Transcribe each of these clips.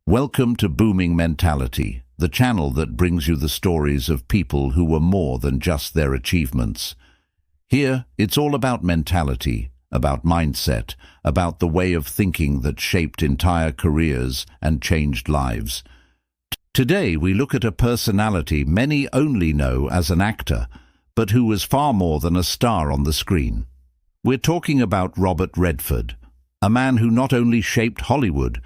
Welcome to Booming Mentality, the channel that brings you the stories of people who were more than just their achievements. Here, it's all about mentality, about mindset, about the way of thinking that shaped entire careers and changed lives. Today, we look at a personality many only know as an actor, but who was far more than a star on the screen. We're talking about Robert Redford, a man who not only shaped Hollywood,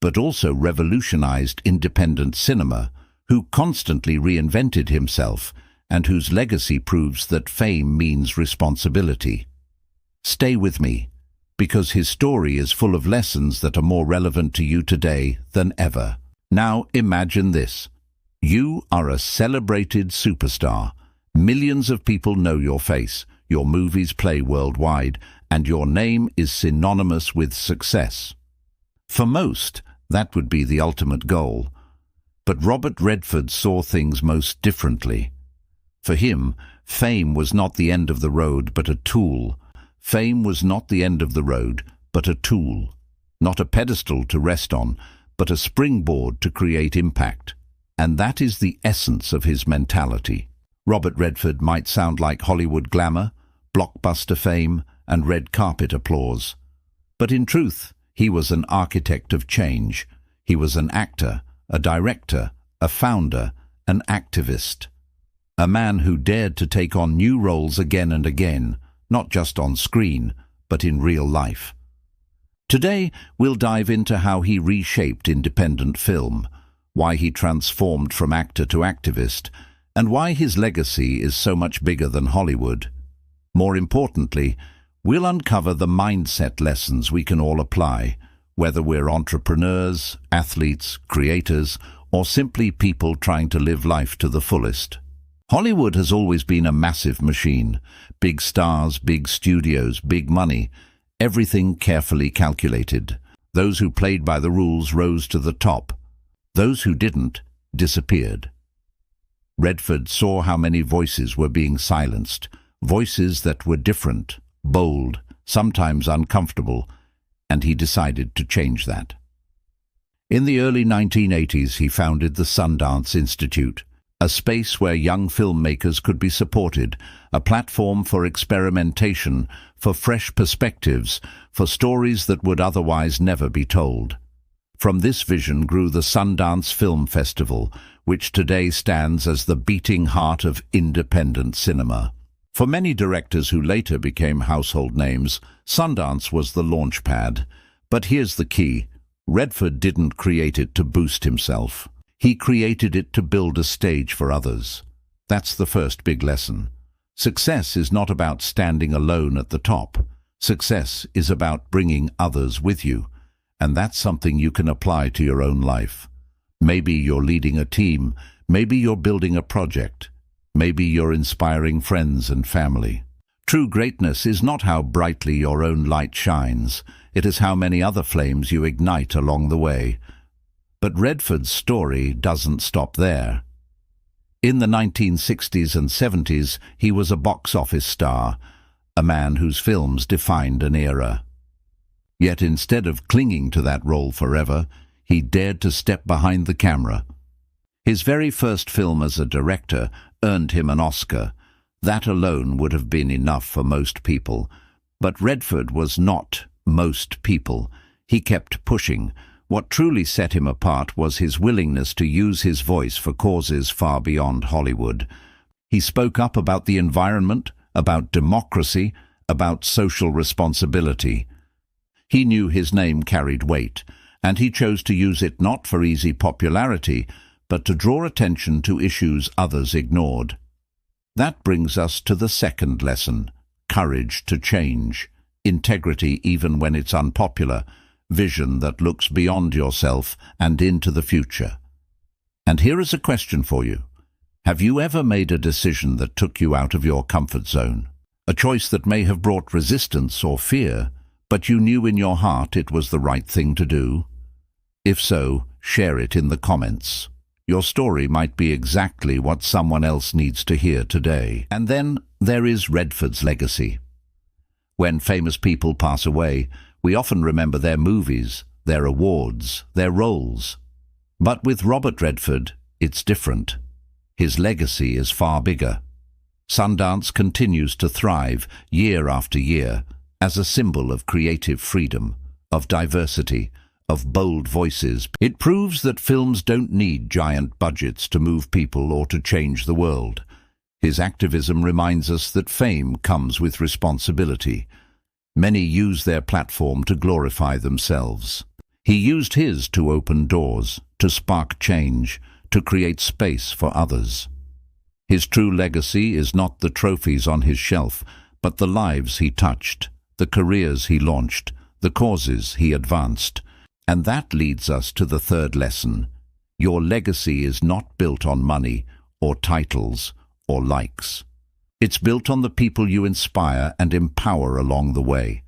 but also revolutionized independent cinema, who constantly reinvented himself, and whose legacy proves that fame means responsibility. Stay with me, because his story is full of lessons that are more relevant to you today than ever. Now imagine this. You are a celebrated superstar. Millions of people know your face, your movies play worldwide, and your name is synonymous with success. For most, that would be the ultimate goal. But Robert Redford saw things most differently. For him, fame was not the end of the road, but a tool. Fame was not the end of the road, but a tool. Not a pedestal to rest on, but a springboard to create impact. And that is the essence of his mentality. Robert Redford might sound like Hollywood glamour, blockbuster fame, and red carpet applause. But in truth, he was an architect of change. He was an actor, a director, a founder, an activist. A man who dared to take on new roles again and again, not just on screen, but in real life. Today, we'll dive into how he reshaped independent film, why he transformed from actor to activist, and why his legacy is so much bigger than Hollywood. More importantly, we'll uncover the mindset lessons we can all apply, whether we're entrepreneurs, athletes, creators, or simply people trying to live life to the fullest. Hollywood has always been a massive machine. Big stars, big studios, big money, everything carefully calculated. Those who played by the rules rose to the top. Those who didn't disappeared. Redford saw how many voices were being silenced, voices that were different, bold, sometimes uncomfortable, and he decided to change that. In the early 1980s, he founded the Sundance Institute, a space where young filmmakers could be supported, a platform for experimentation, for fresh perspectives, for stories that would otherwise never be told. From this vision grew the Sundance Film Festival, which today stands as the beating heart of independent cinema. For many directors who later became household names, Sundance was the launchpad. But here's the key. Redford didn't create it to boost himself. He created it to build a stage for others. That's the first big lesson. Success is not about standing alone at the top. Success is about bringing others with you. And that's something you can apply to your own life. Maybe you're leading a team. Maybe you're building a project. Maybe you're inspiring friends and family. True greatness is not how brightly your own light shines. It is how many other flames you ignite along the way. But Redford's story doesn't stop there. In the 1960s and 70s, he was a box office star, a man whose films defined an era. Yet instead of clinging to that role forever, he dared to step behind the camera. His very first film as a director earned him an Oscar. That alone would have been enough for most people. But Redford was not most people. He kept pushing. What truly set him apart was his willingness to use his voice for causes far beyond Hollywood. He spoke up about the environment, about democracy, about social responsibility. He knew his name carried weight, and he chose to use it not for easy popularity, but to draw attention to issues others ignored. That brings us to the second lesson: courage to change, integrity even when it's unpopular, vision that looks beyond yourself and into the future. And here is a question for you. Have you ever made a decision that took you out of your comfort zone? A choice that may have brought resistance or fear, but you knew in your heart it was the right thing to do? If so, share it in the comments. Your story might be exactly what someone else needs to hear today. And then there is Redford's legacy. When famous people pass away, we often remember their movies, their awards, their roles. But with Robert Redford, it's different. His legacy is far bigger. Sundance continues to thrive year after year as a symbol of creative freedom, of diversity, of bold voices. It proves that films don't need giant budgets to move people or to change the world. His activism reminds us that fame comes with responsibility. Many use their platform to glorify themselves. He used his to open doors, to spark change, to create space for others. His true legacy is not the trophies on his shelf, but the lives he touched, the careers he launched, the causes he advanced. And that leads us to the third lesson. Your legacy is not built on money or titles or likes. It's built on the people you inspire and empower along the way.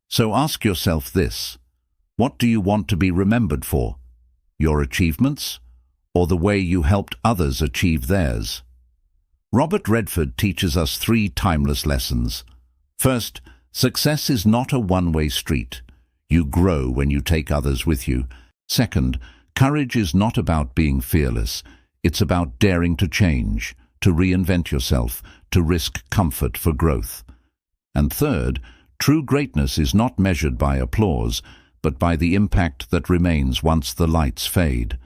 So ask yourself this: what do you want to be remembered for? Your achievements, or the way you helped others achieve theirs? Robert Redford teaches us 3 timeless lessons. First, success is not a one-way street. You grow when you take others with you. Second, courage is not about being fearless. It's about daring to change, to reinvent yourself, to risk comfort for growth. And third, true greatness is not measured by applause, but by the impact that remains once the lights fade.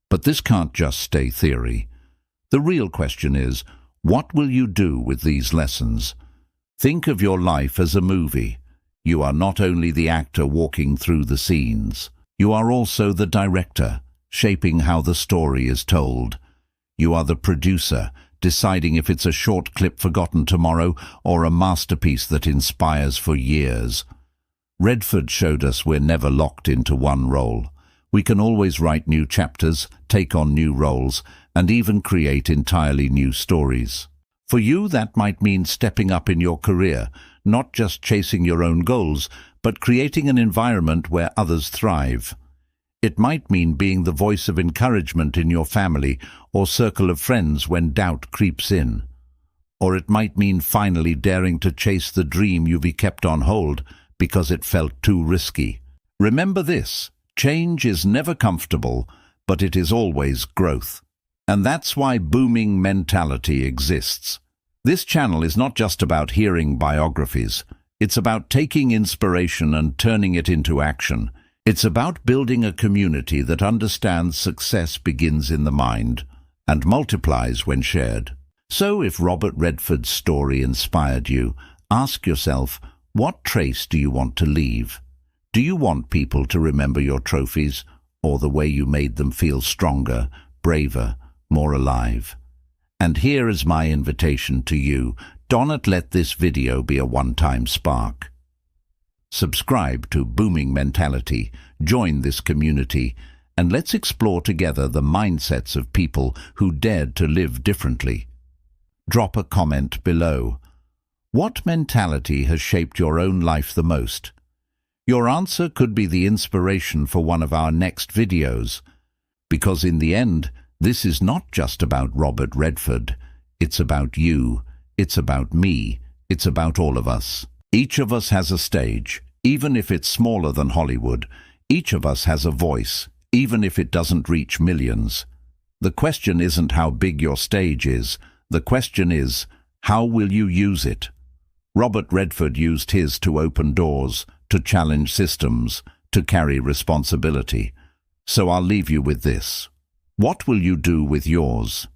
But this can't just stay theory. The real question is, what will you do with these lessons? Think of your life as a movie. You are not only the actor walking through the scenes. You are also the director, shaping how the story is told. You are the producer, deciding if it's a short clip forgotten tomorrow or a masterpiece that inspires for years. Redford showed us we're never locked into one role. We can always write new chapters, take on new roles, and even create entirely new stories. For you, that might mean stepping up in your career, not just chasing your own goals, but creating an environment where others thrive. It might mean being the voice of encouragement in your family or circle of friends when doubt creeps in. Or it might mean finally daring to chase the dream you've kept on hold because it felt too risky. Remember this: change is never comfortable, but it is always growth. And that's why Booming Mentality exists. This channel is not just about hearing biographies. It's about taking inspiration and turning it into action. It's about building a community that understands success begins in the mind and multiplies when shared. So if Robert Redford's story inspired you, ask yourself, what trace do you want to leave? Do you want people to remember your trophies or the way you made them feel stronger, braver, more alive? And here is my invitation to you. Do not let this video be a one-time spark. Subscribe to Booming Mentality, join this community, and let's explore together the mindsets of people who dared to live differently. Drop a comment below. What mentality has shaped your own life the most? Your answer could be the inspiration for one of our next videos. Because in the end, this is not just about Robert Redford. It's about you. It's about me. It's about all of us. Each of us has a stage, even if it's smaller than Hollywood. Each of us has a voice, even if it doesn't reach millions. The question isn't how big your stage is. The question is, how will you use it? Robert Redford used his to open doors, to challenge systems, to carry responsibility. So I'll leave you with this. What will you do with yours?